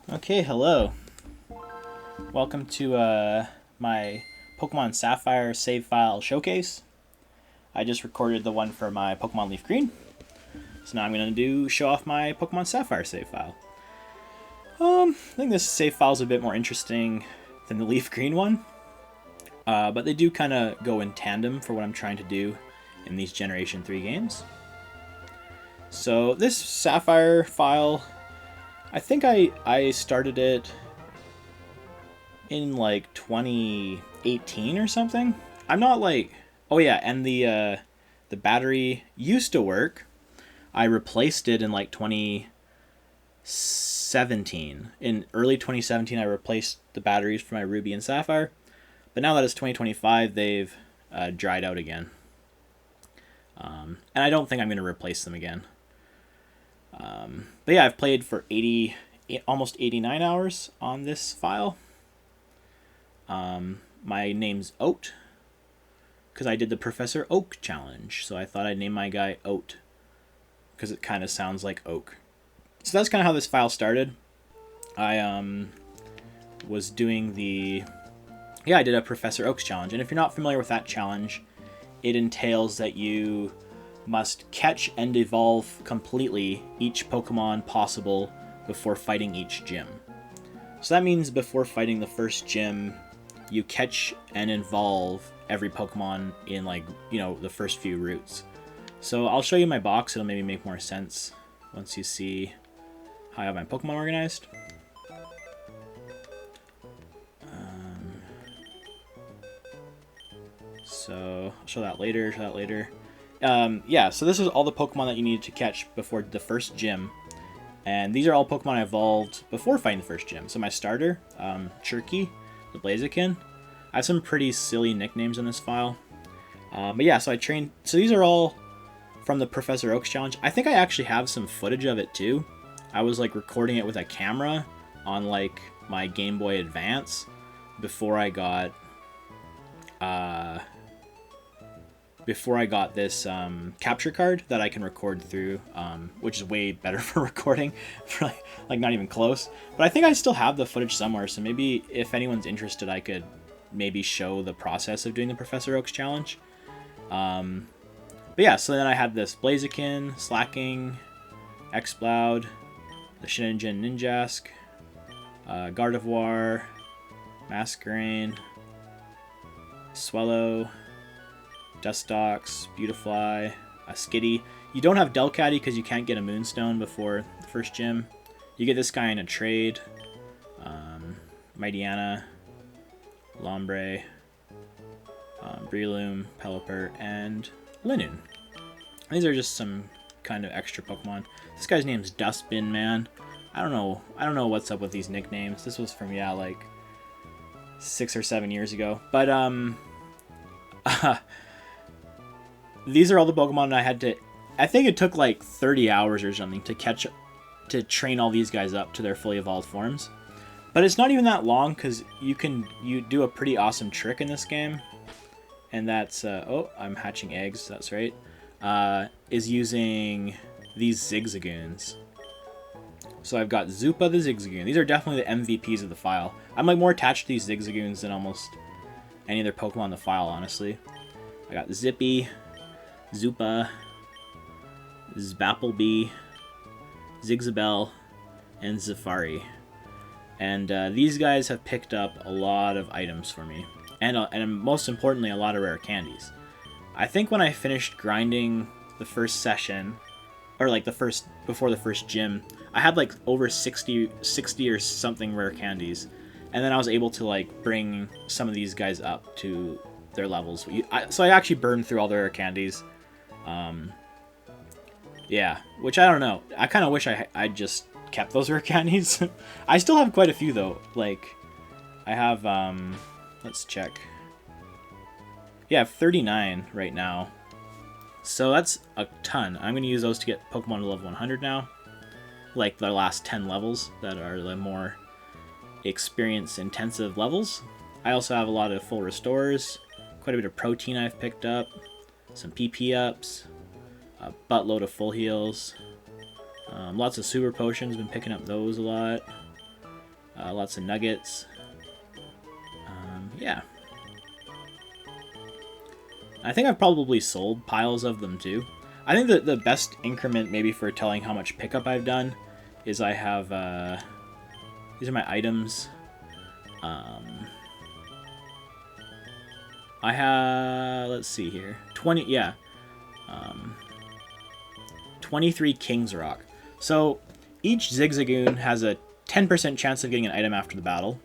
Okay, hello. Welcome to my Pokemon Sapphire save file showcase. I just recorded the one for my Pokemon Leaf Green, so now I'm going to show off my Pokemon Sapphire save file. I think this save file is a bit more interesting than the Leaf Green one, but they do kind of go in tandem for what I'm trying to do in these Generation 3 games. So this Sapphire file, I think I started it in like 2018 or something. I'm not like, oh yeah, and the battery used to work. I replaced it in like 2017. In early 2017, I replaced the batteries for my Ruby and Sapphire. But now that it's 2025, they've dried out again. And I don't think I'm going to replace them again. But yeah, I've played for almost 89 hours on this file. My name's Oat, because I did the Professor Oak challenge, so I thought I'd name my guy Oat, because it kind of sounds like oak. So that's kind of how this file started. I was doing I did a Professor Oak's challenge, and if you're not familiar with that challenge, it entails that you must catch and evolve completely each Pokemon possible before fighting each gym. So that means before fighting the first gym, you catch and evolve every Pokemon in the first few routes. So I'll show you my box, it'll maybe make more sense once you see how I have my Pokemon organized. So I'll show that later, so this is all the Pokemon that you need to catch before the first gym. And these are all Pokemon I evolved before fighting the first gym. So my starter, Chirky, the Blaziken. I have some pretty silly nicknames in this file. But yeah, so I trained... So these are all from the Professor Oaks challenge. I think I actually have some footage of it too. I was recording it with a camera on my Game Boy Advance before I got... this capture card that I can record through, which is way better for recording, for not even close. But I think I still have the footage somewhere, so maybe if anyone's interested, I could maybe show the process of doing the Professor Oaks challenge. But yeah, so then I had this Blaziken, Slacking, Exploud, the Shinigan Ninjask, Gardevoir, Masquerain, Swellow, Dustox, Beautifly, a Skitty. You don't have Delcatty because you can't get a Moonstone before the first gym. You get this guy in a trade. Mightyena, Lombre, Breloom, Pelipper, and Linoon. These are just some kind of extra Pokemon. This guy's name's Dustbin Man. I don't know what's up with these nicknames. This was from 6 or 7 years ago. But these are all the Pokemon I had to... I think it took 30 hours or something to train all these guys up to their fully evolved forms. But it's not even that long, because you do a pretty awesome trick in this game. And that's... oh, I'm hatching eggs, that's right. Is using these Zigzagoons. So I've got Zupa the Zigzagoon. These are definitely the MVPs of the file. I'm more attached to these Zigzagoons than almost any other Pokemon in the file, honestly. I got Zippy, Zupa, Zbapplebee, Zigzabel, and Zafari. And these guys have picked up a lot of items for me. And most importantly, a lot of rare candies. I think when I finished grinding the first session, or before the first gym, I had over 60 or something rare candies. And then I was able to bring some of these guys up to their levels. So I actually burned through all the rare candies. Yeah, which I don't know. I kind of wish I just kept those rare candies. I still have quite a few though. I have let's check. Yeah, I have 39 right now. So that's a ton. I'm gonna use those to get Pokemon to level 100 now. The last 10 levels that are the more experience intensive levels. I also have a lot of full restores, quite a bit of protein I've picked up, some PP ups, a buttload of full heals, lots of super potions, been picking up those a lot. Lots of nuggets. Yeah. I think I've probably sold piles of them too. I think that the best increment maybe for telling how much pickup I've done is I have, these are my items. I have, let's see here, 23 King's Rock. So each Zigzagoon has a 10% chance of getting an item after the battle.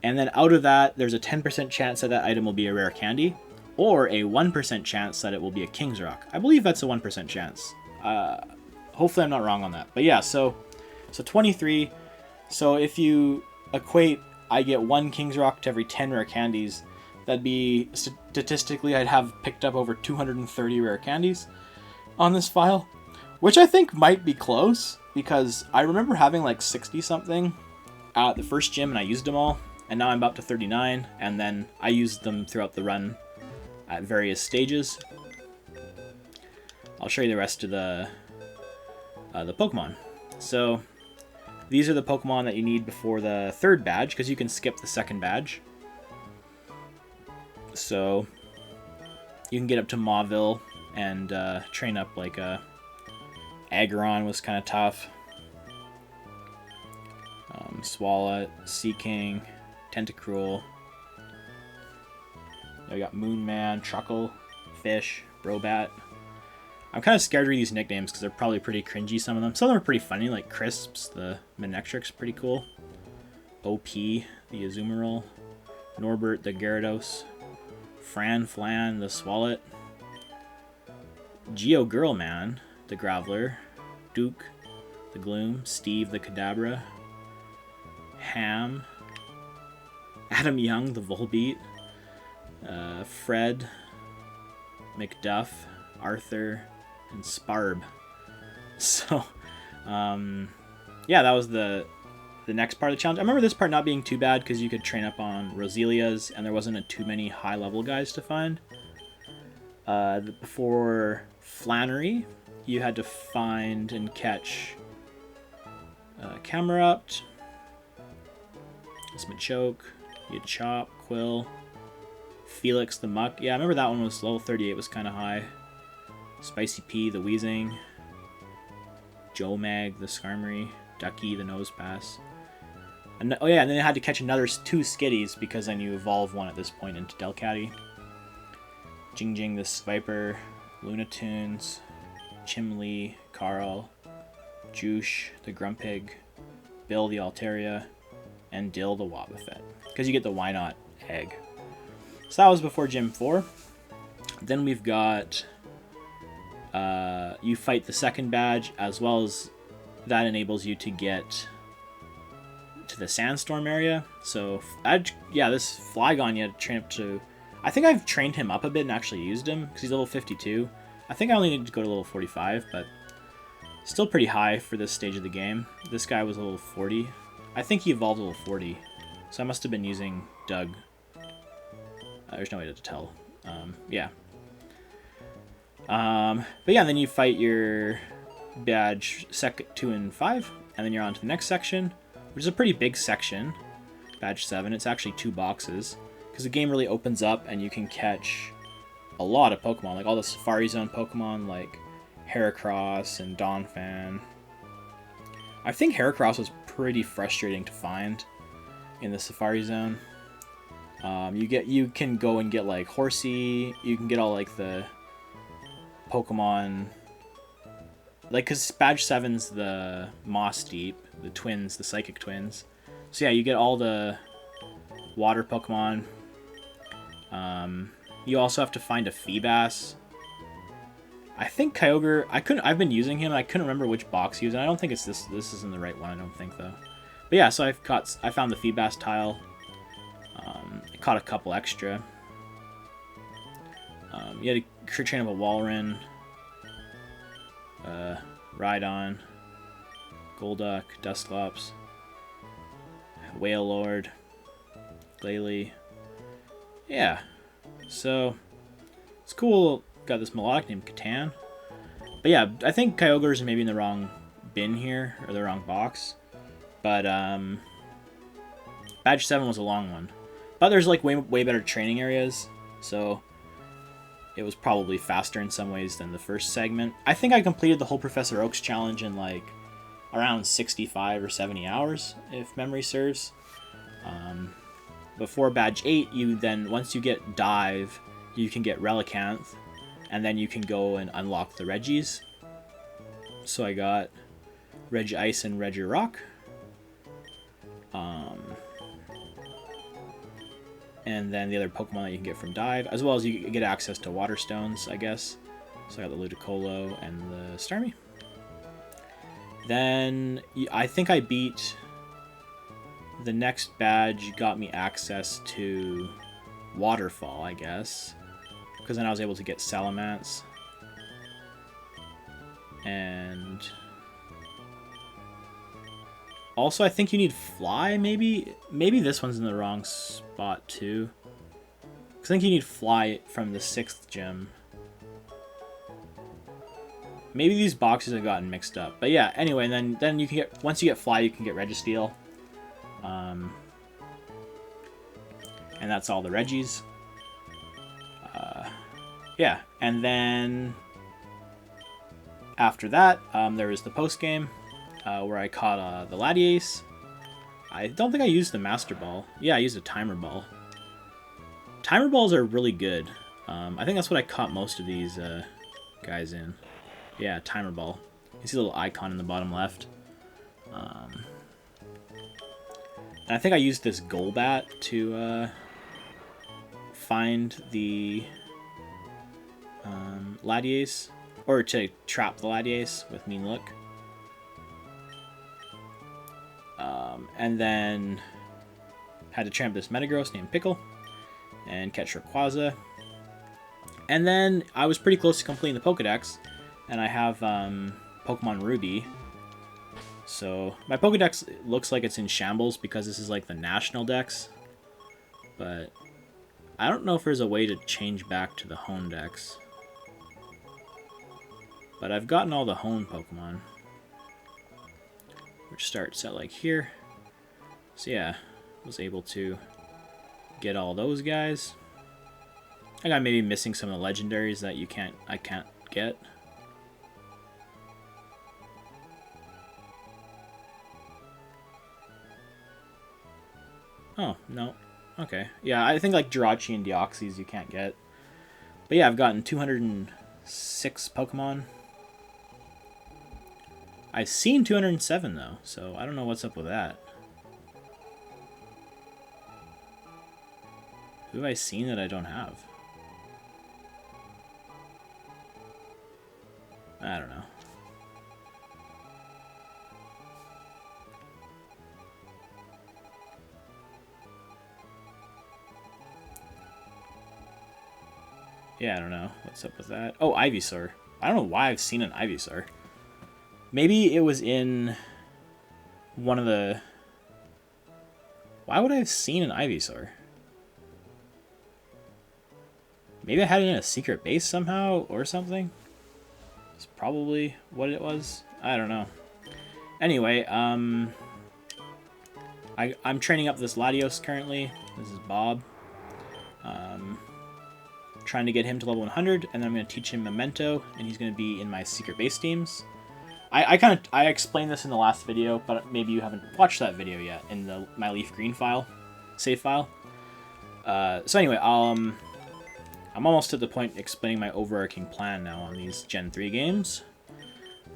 And then out of that, there's a 10% chance that that item will be a rare candy, or a 1% chance that it will be a King's Rock. I believe that's a 1% chance. Hopefully I'm not wrong on that. But yeah, so 23. So if you equate, I get 1 King's Rock to every 10 rare candies, that'd be, statistically, I'd have picked up over 230 rare candies on this file, which I think might be close, because I remember having like 60-something at the first gym, and I used them all, and now I'm up to 39, and then I used them throughout the run at various stages. I'll show you the rest of the Pokemon. So these are the Pokemon that you need before the 3rd badge, because you can skip the 2nd badge. So you can get up to Mauville and train up like Aggron was kind of tough. Swalot, Seaking, Tentacruel. We got Moonman, Truckle, Fish, Brobat. I'm kind of scared to read these nicknames because they're probably pretty cringy, some of them. Some of them are pretty funny, like Crisps, the Manectric's pretty cool. OP, the Azumarill. Norbert, the Gyarados. Flan, the Swalot. Geo Girlman, the Graveler. Duke, the Gloom. Steve, the Kadabra. Ham. Adam Young, the Volbeat. Fred, McDuff, Arthur, and Sparb. So, yeah, that was the next part of the challenge. I remember this part not being too bad because you could train up on Roselia's, and there wasn't too many high-level guys to find. Before Flannery, you had to find and catch Camerupt, Smachoke, you had Chop, Quill, Felix the Muck. Yeah, I remember that one was level 38, was kind of high. Spicy P, the Weezing. Jomag, the Skarmory. Ducky, the Nosepass. And, oh yeah, and then I had to catch another 2 Skitties because then you evolve one at this point into Delcatty. Jing, the Viper. Lunatoons. Chimley, Carl. Juice, the Grumpig. Bill, the Altaria. And Dill, the Wobbuffet. Because you get the Why Not egg. So that was before Gym 4. Then we've got, you fight the 2nd badge, as well as that enables you to get to the Sandstorm area. So, this Flygon you had to train up to, I think I've trained him up a bit and actually used him, because he's level 52. I think I only need to go to level 45, but still pretty high for this stage of the game. This guy was level 40. I think he evolved level 40, so I must have been using Doug. There's no way to tell. Yeah. But yeah, then you fight your badge 2 and 5, and then you're on to the next section, which is a pretty big section. Badge 7. It's actually 2 boxes, because the game really opens up and you can catch a lot of Pokemon, like all the Safari Zone Pokemon, like Heracross and Donphan. I think Heracross was pretty frustrating to find in the Safari Zone. You can go and get like Horsey. You can get all like the Pokemon, like, cause badge 7's the Moss Deep, the twins, the Psychic Twins. So yeah, you get all the water Pokemon. You also have to find a Feebas. I think Kyogre. I've been using him. I couldn't remember which box he was in. I don't think it's this. This isn't the right one. I don't think though. But yeah, so I found the Feebas tile. I caught a couple extra. You had to train up a Walrein, Rhydon, Golduck, Dusclops, Wailord, Glalie. Yeah, so it's cool. Got this melodic named Catan. But yeah, I think Kyogre's maybe in the wrong bin here, or the wrong box. But Badge 7 was a long one. But there's like way better training areas, so it was probably faster in some ways than the first segment. I think I completed the whole Professor Oak's challenge in like around 65 or 70 hours, if memory serves. Before Badge 8, you then, once you get Dive, you can get Relicanth, and then you can go and unlock the Regis. So I got Regice and Regirock. And then the other Pokemon that you can get from Dive, as well as you get access to Water Stones, I guess. So I got the Ludicolo and the Starmie. Then I think I beat the next badge, got me access to Waterfall, I guess, because then I was able to get Salamence. And also, I think you need Fly, maybe? Maybe this one's in the wrong spot, too. I think you need Fly from the 6th gym. Maybe these boxes have gotten mixed up. But yeah, anyway, and then you can get... Once you get Fly, you can get Registeel. And that's all the Regis. Yeah, and then... After that, there was the post-game. Where I caught the Latias. I don't think I used the Master Ball. Yeah, I used a Timer Ball. Timer Balls are really good. I think that's what I caught most of these guys in. Yeah, Timer Ball. You see the little icon in the bottom left. And I think I used this Golbat to find the Latias. Or to trap the Latias with Mean Look. And then had to tramp this Metagross named Pickle and catch Rayquaza. And then I was pretty close to completing the Pokedex, and I have Pokemon Ruby. So my Pokedex looks like it's in shambles because this is like the national dex, but I don't know if there's a way to change back to the home dex. But I've gotten all the home Pokemon, which starts at like here. So yeah, was able to get all those guys. I got maybe missing some of the legendaries that I can't get. Oh, no. Okay. Yeah, I think like Jirachi and Deoxys you can't get. But yeah, I've gotten 206 Pokemon. I've seen 207 though, so I don't know what's up with that. Who have I seen that I don't have? I don't know. Yeah, I don't know. What's up with that? Oh, Ivysaur. I don't know why I've seen an Ivysaur. Maybe it was in one of the... Why would I have seen an Ivysaur? Maybe I had it in a secret base somehow or something? It's probably what it was. I don't know. Anyway, I'm training up this Latios currently. This is Bob. Trying to get him to level 100, and then I'm going to teach him Memento, and he's going to be in my secret base teams. I explained this in the last video, but maybe you haven't watched that video yet in my Leaf Green file, save file. So anyway, I'm almost to the point explaining my overarching plan now on these Gen 3 games.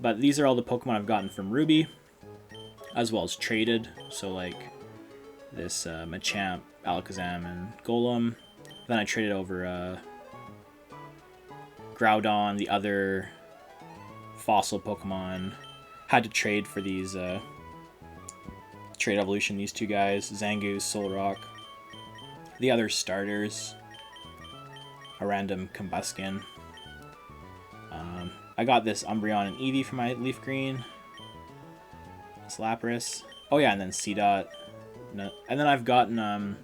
But these are all the Pokemon I've gotten from Ruby, as well as traded. So like this Machamp, Alakazam, and Golem. Then I traded over Groudon, the other fossil Pokemon. Had to trade for these trade evolution, these two guys, Zangoose, Solrock. The other starters, a random Combuskin. I got this Umbreon and Eevee for my Leaf Green. This Lapras. Oh yeah, and then Seedot. And then I've gotten,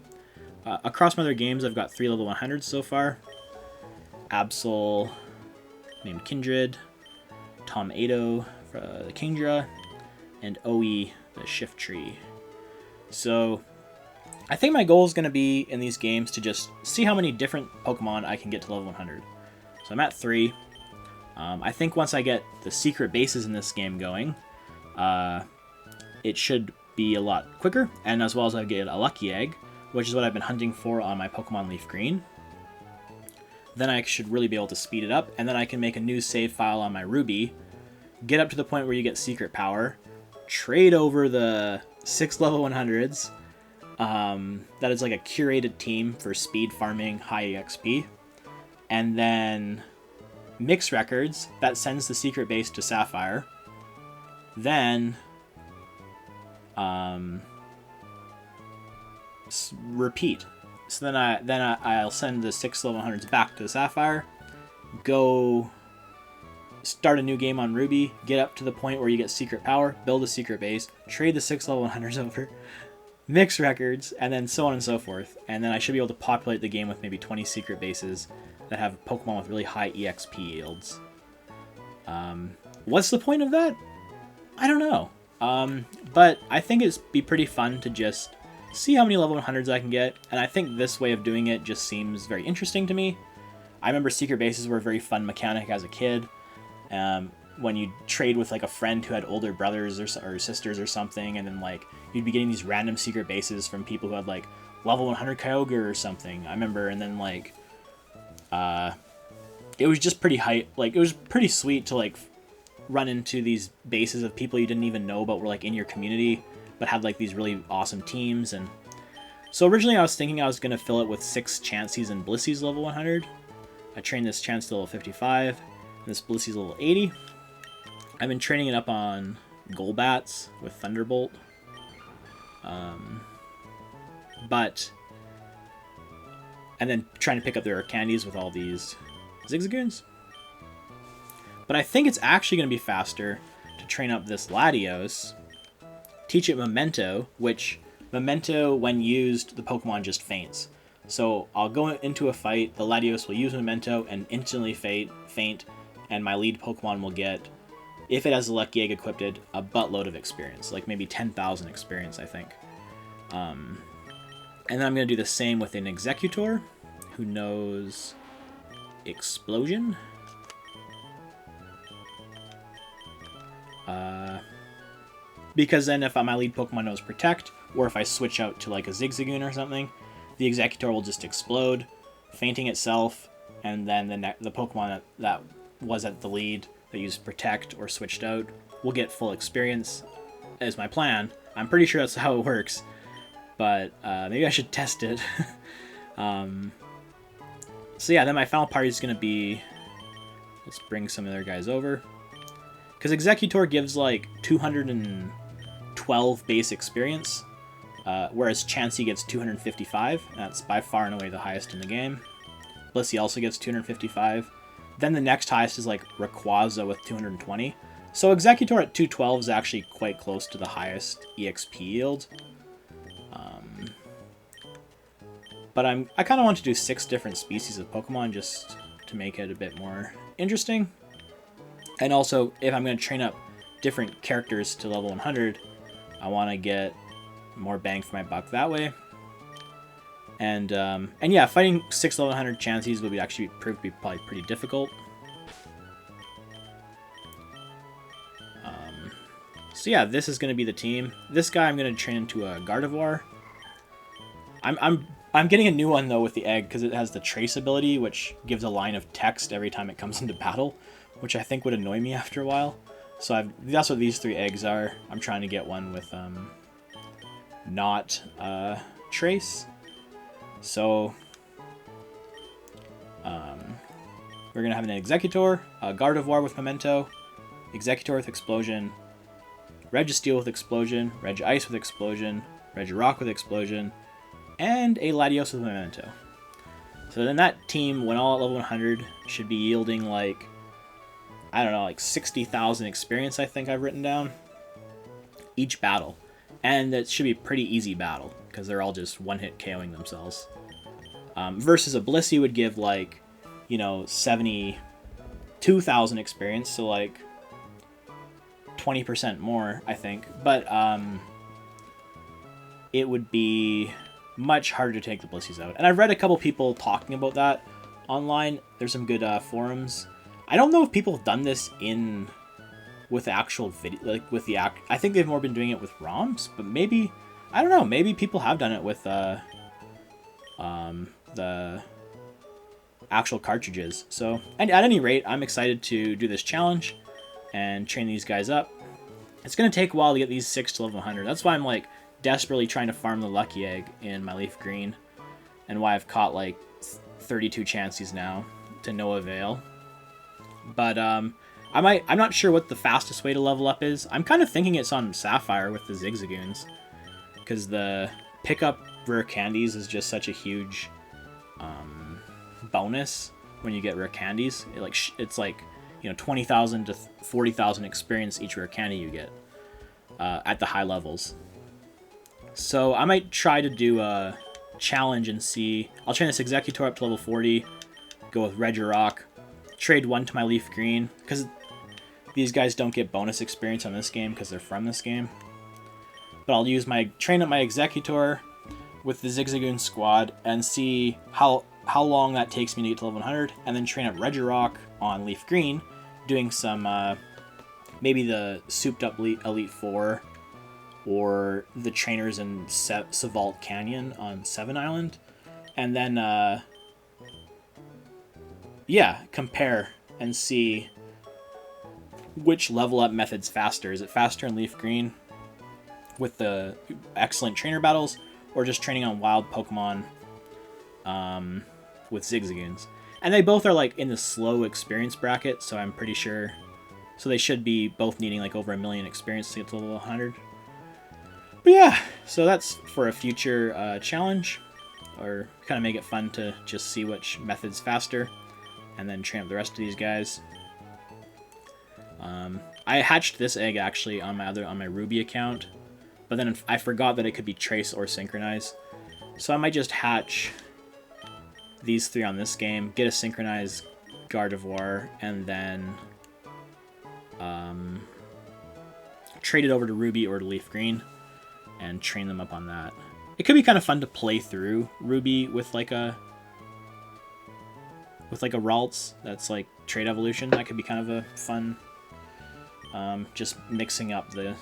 across my other games, I've got 3 level 100s so far. Absol, named Kindred. Tom Ado, the Kingdra. And Oe, the Shift Tree. So, I think my goal is going to be in these games to just see how many different Pokemon I can get to level 100. So I'm at 3. I think once I get the secret bases in this game going, it should be a lot quicker, and as well as I get a lucky egg, which is what I've been hunting for on my Pokemon Leaf Green. Then I should really be able to speed it up, and then I can make a new save file on my Ruby, get up to the point where you get secret power, trade over the 6 level 100s, that is like a curated team for speed farming, high EXP, and then mix records, that sends the secret base to Sapphire, then repeat. So then I'll send the 6 level 100s back to the Sapphire, go start a new game on Ruby, get up to the point where you get secret power, build a secret base, trade the 6 level 100s over, mix records, and then so on and so forth. And then I should be able to populate the game with maybe 20 secret bases that have Pokemon with really high EXP yields. What's the point of that? I don't know. But I think it'd be pretty fun to just see how many level 100s I can get, and I think this way of doing it just seems very interesting to me. I remember secret bases were a very fun mechanic as a kid. When you trade with like a friend who had older brothers or sisters or something, and then like you'd be getting these random secret bases from people who had like level 100 Kyogre or something. I remember, and then like it was just pretty hype. Like it was pretty sweet to like run into these bases of people you didn't even know but were like in your community, but had like these really awesome teams. And so originally I was thinking I was going to fill it with 6 Chanseys and Blissies level 100. I trained this Chansey level 55, and this Blissey's level 80. I've been training it up on Golbats with Thunderbolt. And then trying to pick up their candies with all these Zigzagoons. But I think it's actually going to be faster to train up this Latios, teach it Memento, which Memento, when used, the Pokemon just faints. So I'll go into a fight, the Latios will use Memento and instantly faint, and my lead Pokemon will get, if it has a Lucky Egg equipped, a buttload of experience, like maybe 10,000 experience, I think. And then I'm going to do the same with an Executor, who knows Explosion. Because then if my lead Pokemon knows Protect, or if I switch out to like a Zigzagoon or something, the Executor will just explode, fainting itself, and then the Pokemon that was at the lead that used Protect or switched out will get full experience, is my plan. I'm pretty sure that's how it works, but maybe I should test it. So yeah, then my final party is going to be, let's bring some other guys over. Because Executor gives like 212 base experience, whereas Chansey gets 255. That's by far and away the highest in the game. Blissey also gets 255. Then the next highest is like Rayquaza with 220. So Executor at 212 is actually quite close to the highest EXP yield. But I kind of want to do 6 different species of Pokemon just to make it a bit more interesting. And also, if I'm going to train up different characters to level 100, I want to get more bang for my buck that way. And yeah, fighting 6 level 100 Chanseys would actually prove to be probably pretty difficult. So yeah, this is going to be the team. This guy I'm going to train into a Gardevoir. I'm getting a new one though with the egg because it has the trace ability, which gives a line of text every time it comes into battle, which I think would annoy me after a while. So that's what these 3 eggs are. I'm trying to get one with not trace. So we're gonna have an Executor, a Gardevoir with Memento, Executor with Explosion, Registeel with Explosion, Regice with Explosion, Regirock with Explosion, and a Latios with Memento. So then that team, when all at level 100, should be yielding like, I don't know, like 60,000 experience, I think I've written down, each battle. And that should be a pretty easy battle, because they're all just one-hit KOing themselves. Versus a Blissey would give like, 72,000 experience, so like 20% more, I think. But it would be much harder to take the Blissies out. And I've read a couple people talking about that online. There's some good forums. I don't know if people have done this with the actual video, like with the I think they've more been doing it with ROMs, but maybe, I don't know, maybe people have done it with the actual cartridges. So, and at any rate, I'm excited to do this challenge and train these guys up. It's going to take a while to get these 6 to level 100. That's why I'm like desperately trying to farm the lucky egg in my leaf green, and why I've caught like 32 chances now to no avail. But I'm not sure what the fastest way to level up is. I'm kind of thinking it's on Sapphire with the Zigzagoons, because the pickup rare candies is just such a huge bonus when you get rare candies. It's like, you know, 20,000 to 40,000 experience each rare candy you get at the high levels. So I might try to do a challenge and see. I'll train this Executor up to level 40, go with Regirock, trade 1 to my Leaf Green, because these guys don't get bonus experience on this game because they're from this game. But I'll use train up my Executor with the Zigzagoon squad and see how long that takes me to get to level 100, and then train up Regirock on Leaf Green, doing some maybe the souped up Elite Four or the trainers in Savalt Canyon on Seven Island, and then yeah, compare and see which level up method's faster. Is it faster in Leaf Green with the excellent trainer battles, or just training on wild Pokemon with Zigzagoons? And they both are like in the slow experience bracket, so I'm pretty sure. So they should be both needing like over 1 million experience to get to level 100. But yeah, so that's for a future challenge, or kind of make it fun to just see which method's faster, and then train up the rest of these guys. I hatched this egg actually on my Ruby account, but then I forgot that it could be Trace or Synchronize. So I might just hatch these 3 on this game, get a Synchronized Gardevoir, and then trade it over to Ruby or to Leaf Green and train them up on that. It could be kind of fun to play through Ruby with like a Ralts that's like trade evolution. That could be kind of a fun, just mixing up the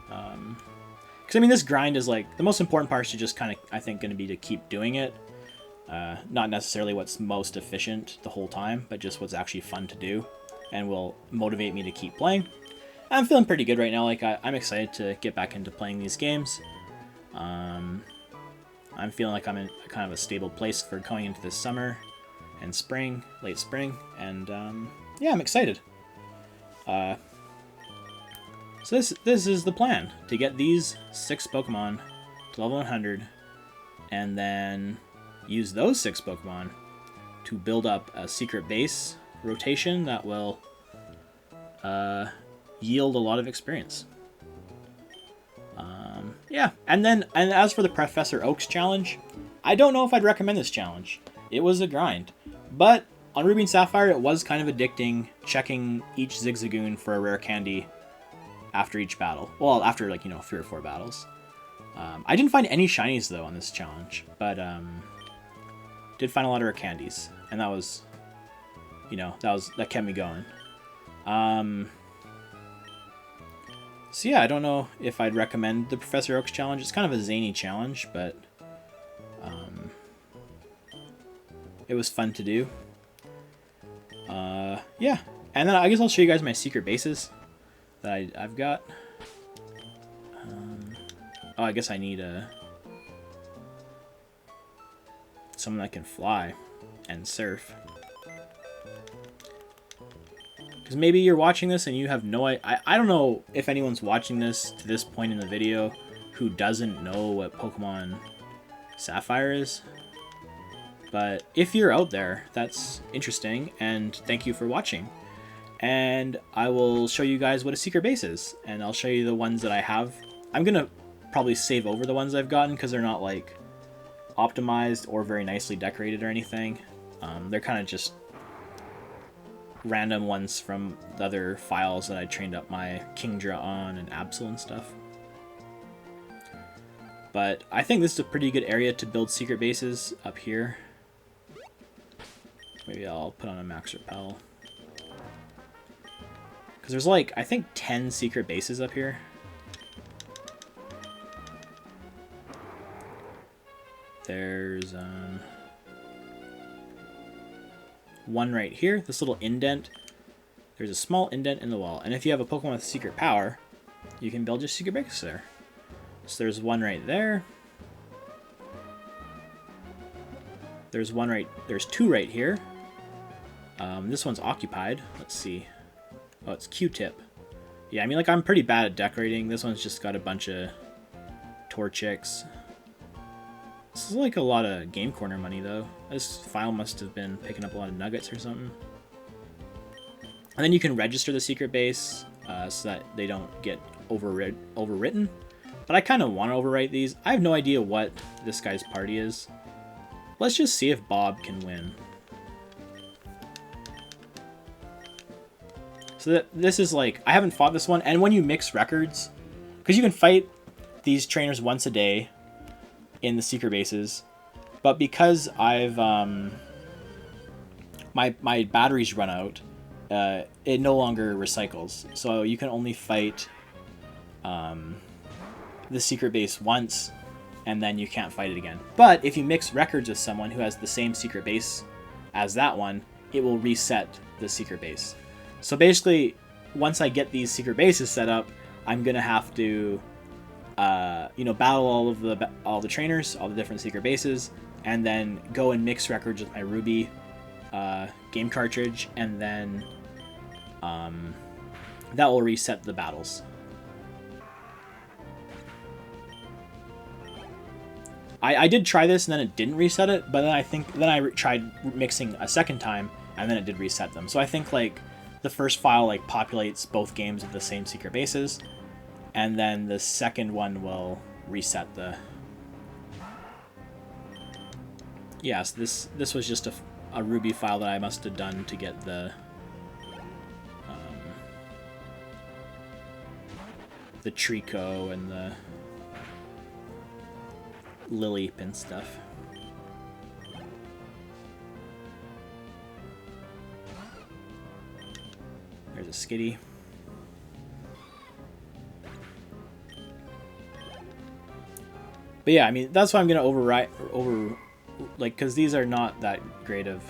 because I mean, this grind is like, the most important part is just kind of, I think, going to be to keep doing it. Not necessarily what's most efficient the whole time, but just what's actually fun to do and will motivate me to keep playing. I'm feeling pretty good right now. Like, I'm excited to get back into playing these games. I'm feeling like I'm in kind of a stable place for going into this summer and spring, late spring, and yeah, I'm excited. So this is the plan, to get these 6 Pokemon to level 100, and then use those 6 Pokemon to build up a secret base rotation that will yield a lot of experience. Yeah, and as for the Professor Oak's challenge, I don't know if I'd recommend this challenge. It was a grind, but on Ruby and Sapphire it was kind of addicting, checking each Zigzagoon for a rare candy after each battle. Well, after, like, you know, 3 or 4 battles. I didn't find any shinies though on this challenge, but did find a lot of rare candies, and that was, you know, that kept me going. So yeah, I don't know if I'd recommend the Professor Oak's challenge. It's kind of a zany challenge, but it was fun to do. Yeah, and then I guess I'll show you guys my secret bases that I've got. Oh, I guess I need someone that can fly and surf. Because maybe you're watching this and you have no idea. I don't know if anyone's watching this to this point in the video who doesn't know what Pokemon Sapphire is. But if you're out there, that's interesting, and thank you for watching. And I will show you guys what a secret base is, and I'll show you the ones that I have. I'm going to probably save over the ones I've gotten because they're not like optimized or very nicely decorated or anything. They're kind of just random ones from the other files that I trained up my Kingdra on and Absol and stuff. But I think this is a pretty good area to build secret bases up here. Maybe I'll put on a max repel. Because there's like, I think 10 secret bases up here. There's one right here, this little indent. There's a small indent in the wall. And if you have a Pokemon with secret power, you can build your secret base there. So there's one right there. There's two right here. This one's occupied. Let's see. Oh, it's Q-tip. Yeah, I mean, like, I'm pretty bad at decorating. This one's just got a bunch of Torchics. This is like a lot of Game Corner money, though. This file must have been picking up a lot of nuggets or something. And then you can register the secret base so that they don't get overwritten. But I kind of want to overwrite these. I have no idea what this guy's party is. Let's just see if Bob can win. So this is like, I haven't fought this one. And when you mix records, because you can fight these trainers once a day in the secret bases. But because I've, my batteries run out, it no longer recycles. So you can only fight the secret base once, and then you can't fight it again. But if you mix records with someone who has the same secret base as that one, it will reset the secret base. So basically, once I get these secret bases set up, I'm gonna have to, battle all the trainers, all the different secret bases, and then go and mix records with my Ruby game cartridge, and then that will reset the battles. I did try this and then it didn't reset it, but then I tried mixing a second time and then it did reset them. So I think like the first file like populates both games with the same secret bases, and then the second one will reset the. Yes, this was just a Ruby file that I must have done to get the Trico and the Lily and stuff. There's a Skitty. But yeah, I mean, that's why I'm gonna because these are not that great of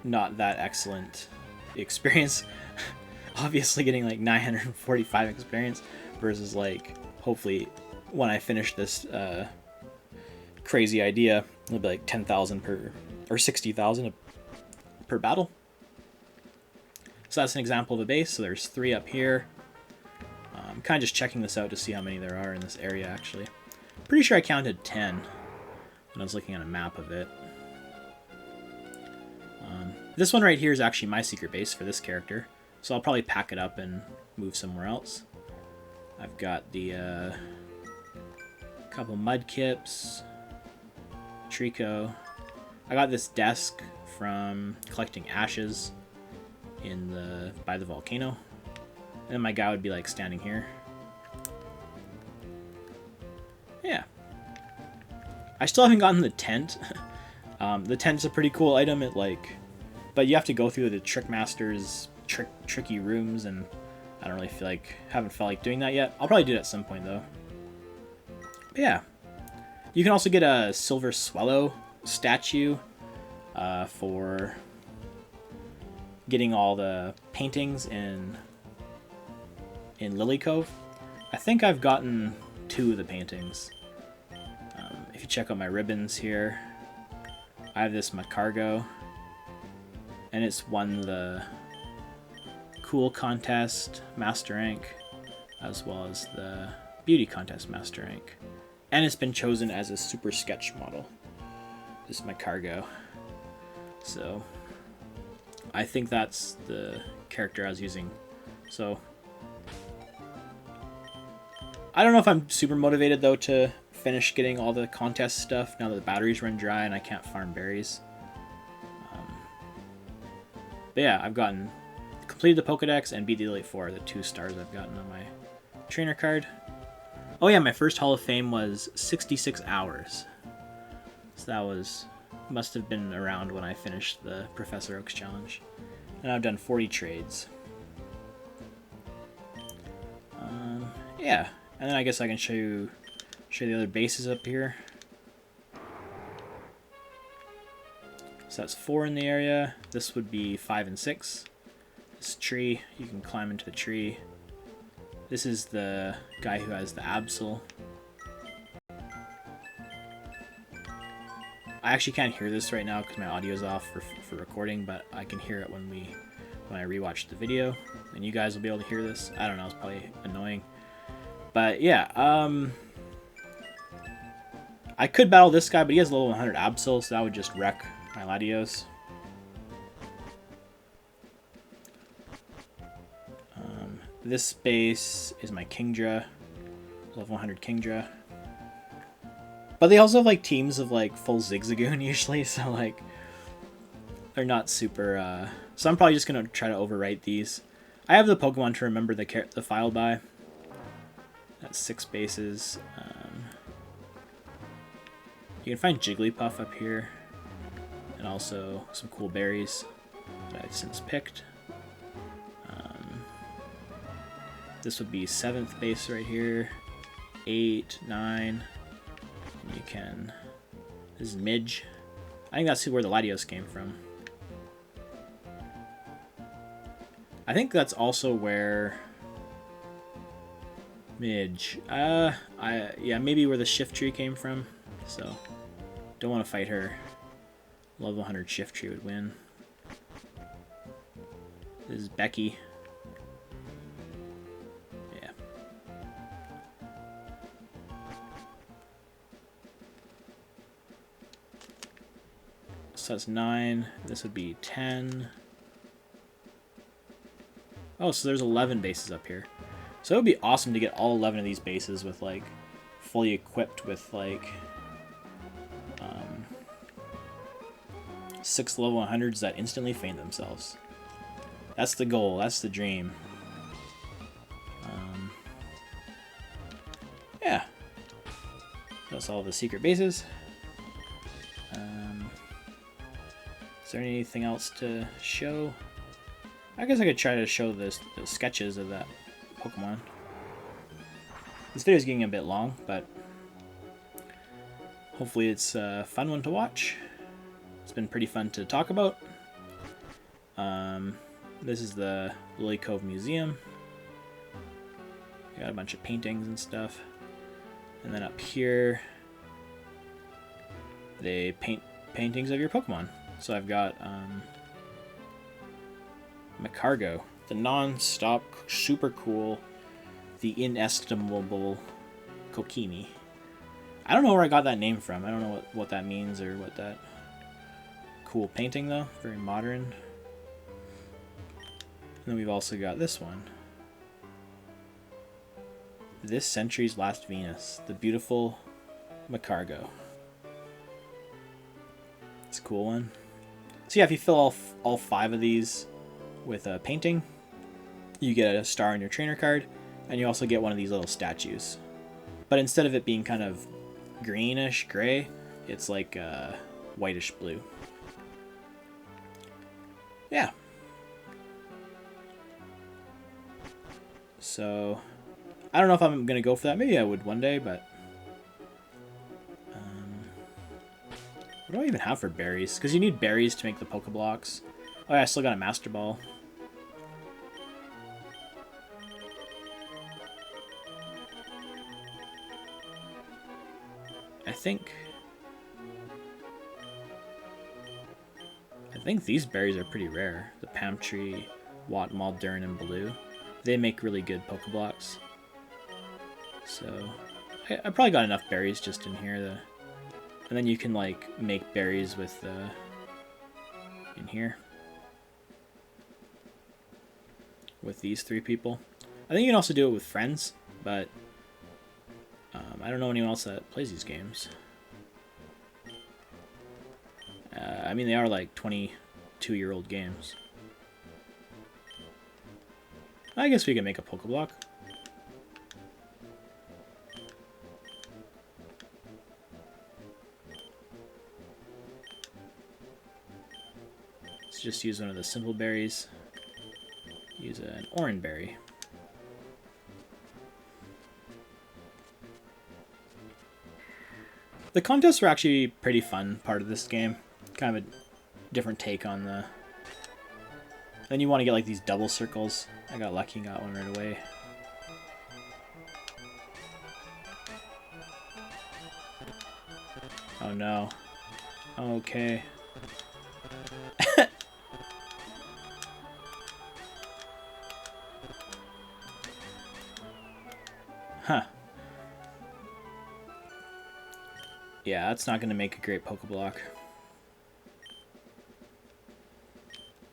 not that excellent experience. Obviously getting like 945 experience versus like, hopefully when I finish this crazy idea, it'll be like 10,000 per, or 60,000 per battle. So that's an example of a base. So there's 3 up here. I'm kind of just checking this out to see how many there are in this area, actually. Pretty sure I counted 10 when I was looking at a map of it. This one right here is actually my secret base for this character, so I'll probably pack it up and move somewhere else. I've got the couple Mudkips, Trico. I got this desk from collecting ashes by the volcano. And then my guy would be like standing here. Yeah. I still haven't gotten the tent. The tent's a pretty cool item. But you have to go through the Trickmaster's tricky rooms, and I don't really haven't felt like doing that yet. I'll probably do it at some point though. But yeah. You can also get a Silver Swallow statue for getting all the paintings in Lily Cove. I think I've gotten 2 of the paintings. If you check out my ribbons here, I have this Macargo, and it's won the Cool Contest Master Rank, as well as the Beauty Contest Master Rank. And it's been chosen as a Super Sketch model. This is Macargo. So, I think that's the character I was using. So, I don't know if I'm super motivated though to finish getting all the contest stuff now that the batteries run dry and I can't farm berries. But yeah, I've completed the Pokedex and beat the Elite Four, the 2 stars I've gotten on my trainer card. Oh yeah, my first Hall of Fame was 66 hours. So that must have been around when I finished the Professor Oak's challenge. And I've done 40 trades. Yeah, and then I guess I can show you the other bases up here. So that's 4 in the area. This would be 5 and 6. This tree, you can climb into the tree. This is the guy who has the Absol. I actually can't hear this right now because my audio's off for recording, but I can hear it when I rewatch the video, and you guys will be able to hear this. I don't know, it's probably annoying. But yeah, I could battle this guy, but he has level 100 Absol, so that would just wreck my Latios. This base is my Kingdra, level 100 Kingdra. But they also have like teams of like full Zigzagoon usually, so like they're not super. So I'm probably just gonna try to overwrite these. I have the Pokemon to remember the file by. That's 6 bases. You can find Jigglypuff up here, and also some cool berries that I've since picked. This would be 7th base right here, 8, 9. You can. This is Midge. I think that's where the Latios came from. I think that's also where Midge. Yeah, maybe where the Shift Tree came from. So, don't want to fight her. Level 100 Shift Tree would win. This is Becky. Yeah. So that's 9. This would be 10. Oh, so there's 11 bases up here. So it would be awesome to get all 11 of these bases with like fully equipped with like 6 level 100s that instantly faint themselves. That's the goal. That's the dream. Yeah. That's all the secret bases. Is there anything else to show? I guess I could try to show the sketches of that Pokemon. This video is getting a bit long, but hopefully it's a fun one to watch. It's been pretty fun to talk about. This is the Lily Cove Museum. Got a bunch of paintings and stuff. And then up here, they paint paintings of your Pokemon. So I've got Macargo, the non-stop, super cool, the inestimable Kokimi. I don't know where I got that name from. I don't know what that means or what that... Cool painting though, very modern. And then we've also got this one. This century's last Venus, the beautiful Macargo. It's a cool one. So yeah, if you fill all 5 of these with a painting, you get a star on your trainer card, and you also get one of these little statues. But instead of it being kind of greenish gray, it's like whitish blue. Yeah. So, I don't know if I'm going to go for that. Maybe I would one day, but... what do I even have for berries? Because you need berries to make the Pokeblocks. Oh yeah, I still got a Master Ball. I think these berries are pretty rare. The Pamtree, Watmall, Durin, and Blue. They make really good Pokeblocks. So, I probably got enough berries just in here. And then you can, like, make berries with, in here. With these 3 people. I think you can also do it with friends, but I don't know anyone else that plays these games. I mean, they are like 22-year-old games. I guess we can make a Pokeblock. Let's just use one of the simple berries. Use an orange berry. The contests were actually pretty fun part of this game. Kind of a different take on the... Then you want to get like these double circles. I got lucky and got one right away. Oh no. Okay. Huh. Yeah, that's not going to make a great Pokeblock.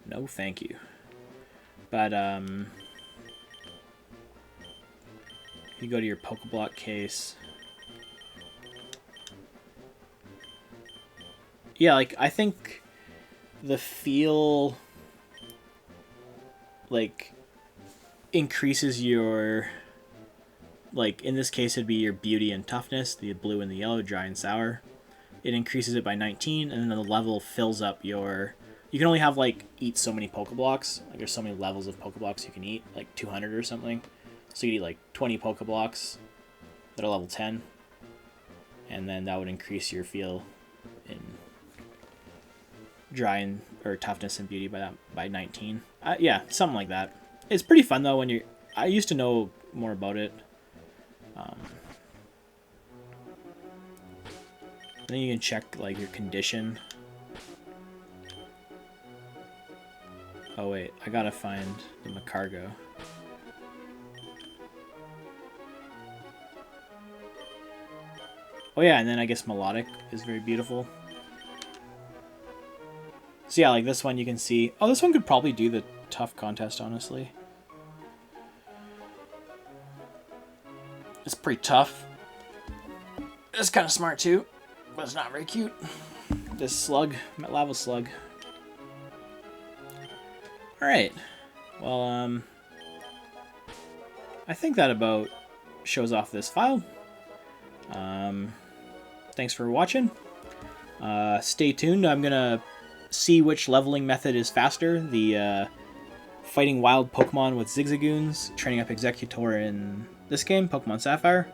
No, thank you. But, you go to your Pokeblock case. Yeah, like, I think the feel, like, increases your, like, in this case, it'd be your beauty and toughness, the blue and the yellow, dry and sour. It increases it by 19, and then the level fills up your... You can only have, like, eat so many Pokeblocks. Like, there's so many levels of Pokeblocks you can eat, like 200 or something. So you eat, like, 20 Pokeblocks that are level 10. And then that would increase your feel in dry and, or toughness and beauty by 19. Yeah, something like that. It's pretty fun, though, when you're... I used to know more about it. Then you can check, like, your condition. Oh wait, I gotta find the Macargo. Oh yeah, and then I guess Melodic is very beautiful. So yeah, like this one you can see... Oh, this one could probably do the tough contest, honestly. It's pretty tough. It's kind of smart too, but it's not very cute. This slug, lava slug. Alright, well, I think that about shows off this file. Thanks for watching. Stay tuned, I'm gonna see which leveling method is faster. The fighting wild Pokemon with Zigzagoons, training up Executor in this game, Pokemon Sapphire,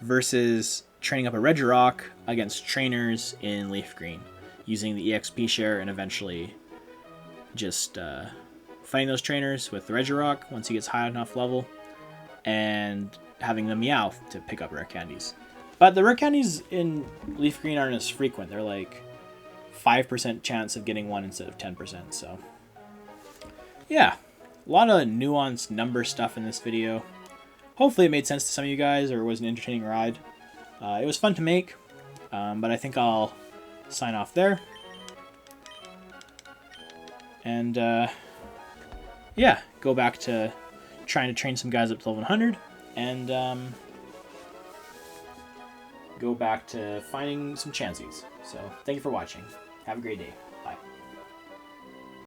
versus training up a Regirock against trainers in Leaf Green, using the EXP share and eventually just... fighting those trainers with the Regirock once he gets high enough level, and having the Meowth to pick up rare candies. But the rare candies in Leaf Green aren't as frequent. They're like 5% chance of getting one instead of 10%. So yeah, a lot of nuanced number stuff in this video. Hopefully it made sense to some of you guys, or it was an entertaining ride. It was fun to make, but I think I'll sign off there. And yeah, go back to trying to train some guys up to level 100, and go back to finding some Chanseys. So, thank you for watching. Have a great day.